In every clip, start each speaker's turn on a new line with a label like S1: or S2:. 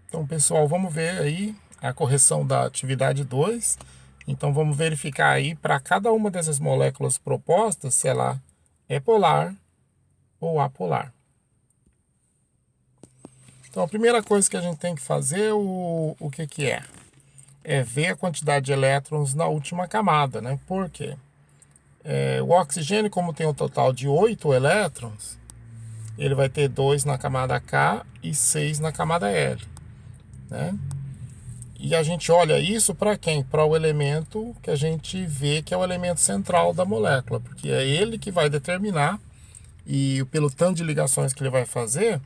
S1: Então, pessoal, vamos ver aí a correção da atividade 2. Então, vamos verificar aí para cada uma dessas moléculas propostas se ela é polar ou apolar. Então, a primeira coisa que a gente tem que fazer, o que é? É ver a quantidade de elétrons na última camada, né? Por quê? O oxigênio, como tem um total de 8 elétrons, ele vai ter 2 na camada K e 6 na camada L, né? E a gente olha isso para quem? Para o elemento que a gente vê que é o elemento central da molécula, porque é ele que vai determinar, e pelo tanto de ligações que ele vai fazer,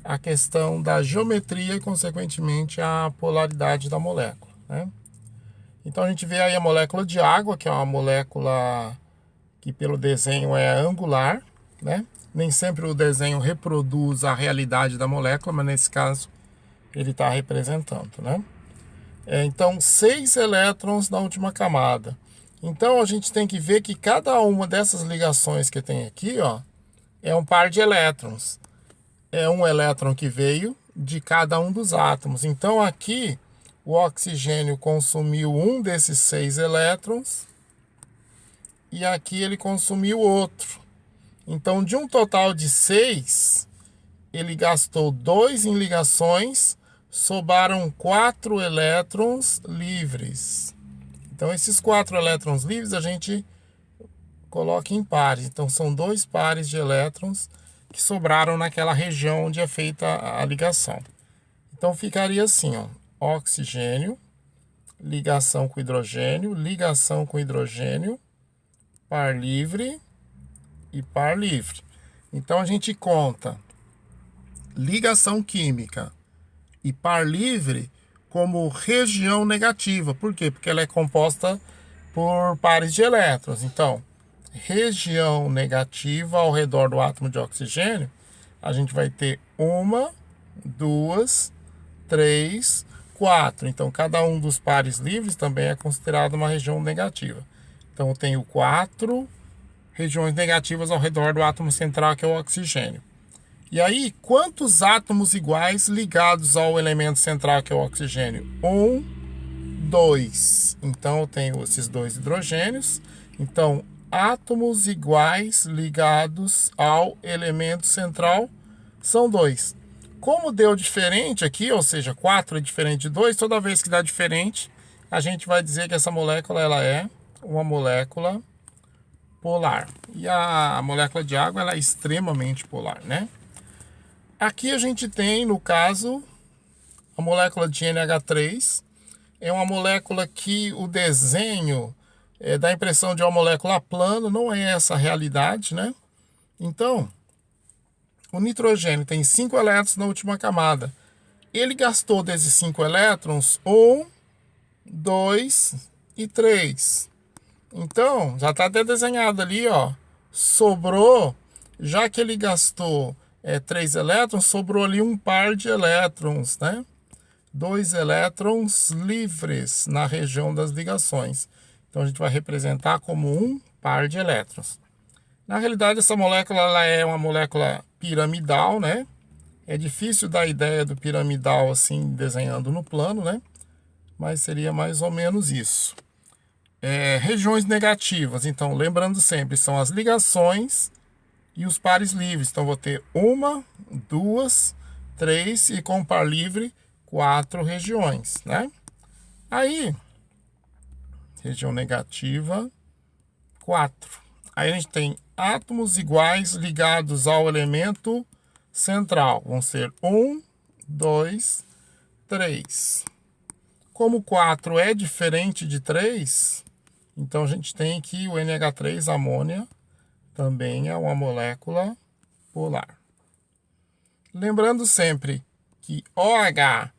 S1: a questão da geometria e, consequentemente, a polaridade da molécula, né? Então a gente vê aí a molécula de água, que é uma molécula que pelo desenho é angular, né? Nem sempre o desenho reproduz a realidade da molécula, mas nesse caso ele está representando, né? Então, 6 elétrons na última camada. Então, a gente tem que ver que cada uma dessas ligações que tem aqui, ó, é um par de elétrons. É um elétron que veio de cada um dos átomos. Então, aqui, o oxigênio consumiu um desses 6 elétrons e aqui ele consumiu outro. Então, de um total de 6, ele gastou 2 em ligações, sobraram 4 elétrons livres. Então, esses 4 elétrons livres a gente coloca em pares. Então, são 2 pares de elétrons que sobraram naquela região onde é feita a ligação. Então, ficaria assim, ó, oxigênio, ligação com hidrogênio, par livre e par livre. Então, a gente conta ligação química e par livre como região negativa. Por quê? Porque ela é composta por pares de elétrons. Então, região negativa ao redor do átomo de oxigênio, a gente vai ter 1, 2, 3, 4. Então, cada um dos pares livres também é considerado uma região negativa. Então, eu tenho 4 regiões negativas ao redor do átomo central, que é o oxigênio. E aí, quantos átomos iguais ligados ao elemento central, que é o oxigênio? 1, 2. Então, eu tenho esses 2 hidrogênios. Então, átomos iguais ligados ao elemento central são 2. Como deu diferente aqui, ou seja, 4 é diferente de 2, toda vez que dá diferente, a gente vai dizer que essa molécula ela é uma molécula polar. E a molécula de água ela é extremamente polar, né? Aqui a gente tem, no caso, a molécula de NH3. É uma molécula que o desenho dá a impressão de uma molécula plana, não é essa a realidade, né? Então, o nitrogênio tem 5 elétrons na última camada. Ele gastou desses 5 elétrons 1, 2 e 3. Então, já está até desenhado ali, ó. Sobrou, já que ele gastou 3 elétrons, sobrou ali um par de elétrons, né? 2 elétrons livres na região das ligações. Então, a gente vai representar como um par de elétrons. Na realidade, essa molécula ela é uma molécula piramidal, né? É difícil dar ideia do piramidal assim, desenhando no plano, né? Mas seria mais ou menos isso. Regiões negativas, então, lembrando sempre, são as ligações e os pares livres. Então, vou ter 1, 2, 3 e com par livre, 4 regiões, né? Aí, região negativa, 4. Aí a gente tem átomos iguais ligados ao elemento central. Vão ser 1, 2, 3. Como 4 é diferente de 3, então a gente tem que o NH3, amônia, também é uma molécula polar. Lembrando sempre que OH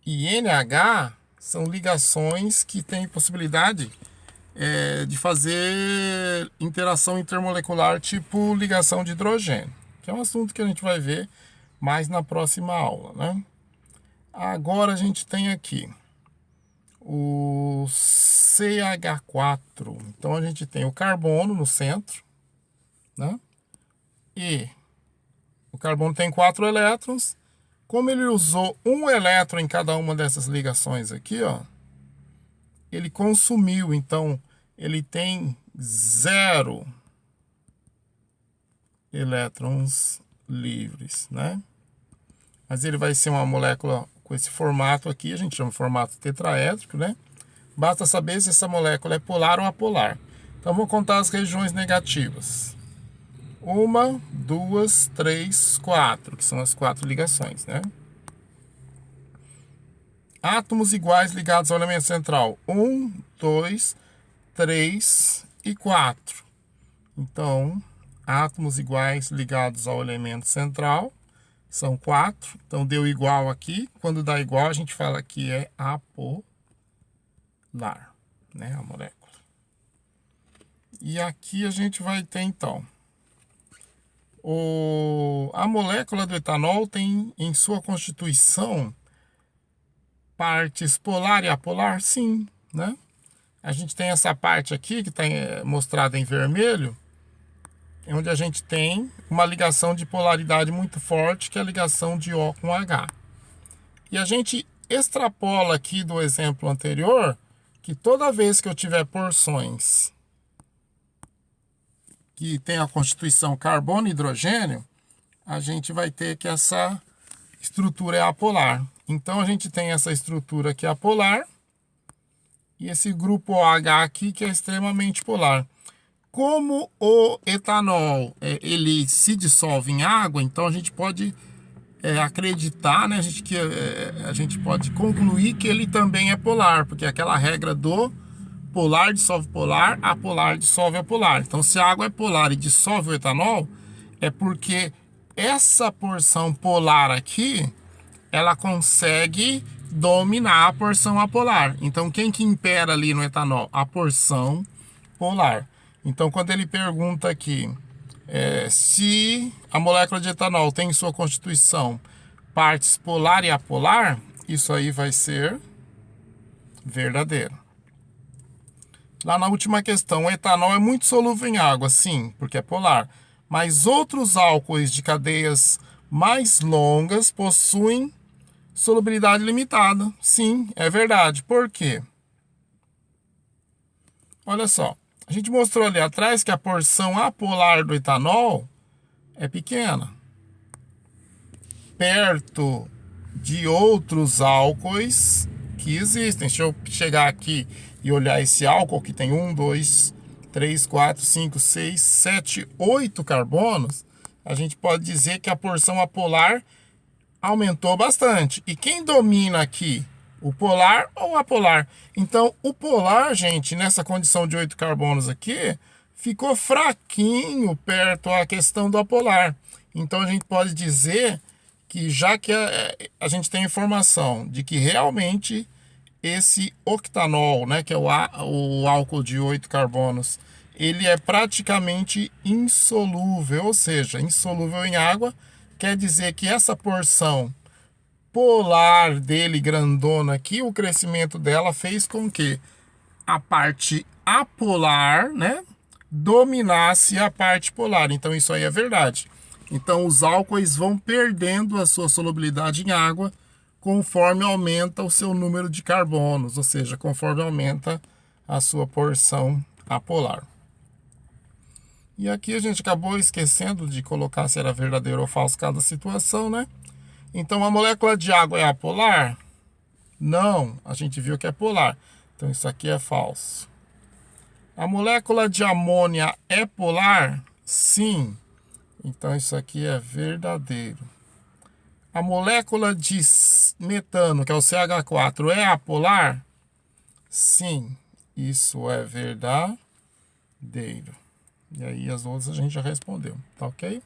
S1: e NH são ligações que têm possibilidade de fazer interação intermolecular tipo ligação de hidrogênio, que é um assunto que a gente vai ver mais na próxima aula, né? Agora a gente tem aqui o CH4. Então a gente tem o carbono no centro, né? E o carbono tem 4 elétrons Como ele usou um elétron em cada uma dessas ligações aqui, ó, ele consumiu, então ele tem 0 elétrons livres, né? Mas ele vai ser uma molécula com esse formato aqui, a gente chama de formato tetraédrico, né? Basta saber se essa molécula é polar ou apolar. Então vou contar as regiões negativas. 1, 2, 3, 4, que são as 4 ligações, né? Átomos iguais ligados ao elemento central. 1, 2, 3 e 4. Então, átomos iguais ligados ao elemento central são 4. Então, deu igual aqui. Quando dá igual, a gente fala que é apolar, né? A molécula. E aqui a gente vai ter, então, a molécula do etanol tem em sua constituição partes polar e apolar? Sim, né? A gente tem essa parte aqui que está mostrada em vermelho, onde a gente tem uma ligação de polaridade muito forte, que é a ligação de O com H. E a gente extrapola aqui do exemplo anterior, que toda vez que eu tiver porções que tem a constituição carbono e hidrogênio, a gente vai ter que essa estrutura é apolar. Então a gente tem essa estrutura que é apolar e esse grupo OH aqui que é extremamente polar. Como o etanol ele se dissolve em água, então a gente pode acreditar, né, a gente pode concluir que ele também é polar, porque é aquela regra do polar dissolve polar, apolar dissolve apolar. Então, se a água é polar e dissolve o etanol, é porque essa porção polar aqui, ela consegue dominar a porção apolar. Então, quem que impera ali no etanol? A porção polar. Então, quando ele pergunta aqui se a molécula de etanol tem em sua constituição partes polar e apolar, isso aí vai ser verdadeiro. Lá na última questão, o etanol é muito solúvel em água, sim, porque é polar. Mas outros álcoois de cadeias mais longas possuem solubilidade limitada. Sim, é verdade. Por quê? Olha só, a gente mostrou ali atrás que a porção apolar do etanol é pequena. Perto de outros álcoois que existem. Deixa eu chegar aqui e olhar esse álcool que tem 1, 2, 3, 4, 5, 6, 7, 8 carbonos. A gente pode dizer que a porção apolar aumentou bastante. E quem domina aqui? O polar ou o apolar? Então, o polar, gente, nessa condição de 8 carbonos aqui, ficou fraquinho perto a questão do apolar. Então, a gente pode dizer que já que a gente tem informação de que realmente esse octanol, né, que é o álcool de 8 carbonos, ele é praticamente insolúvel, ou seja, insolúvel em água, quer dizer que essa porção polar dele grandona aqui, o crescimento dela fez com que a parte apolar, né, dominasse a parte polar. Então isso aí é verdade. Então os álcoois vão perdendo a sua solubilidade em água conforme aumenta o seu número de carbonos, ou seja, conforme aumenta a sua porção apolar. E aqui a gente acabou esquecendo de colocar se era verdadeiro ou falso cada situação, né? Então a molécula de água é apolar? Não, a gente viu que é polar. Então isso aqui é falso. A molécula de amônia é polar? Sim. Então isso aqui é verdadeiro. A molécula de metano, que é o CH4, é apolar? Sim, isso é verdadeiro. E aí as outras a gente já respondeu, tá ok?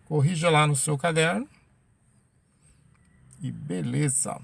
S1: Corrija lá no seu caderno. E beleza.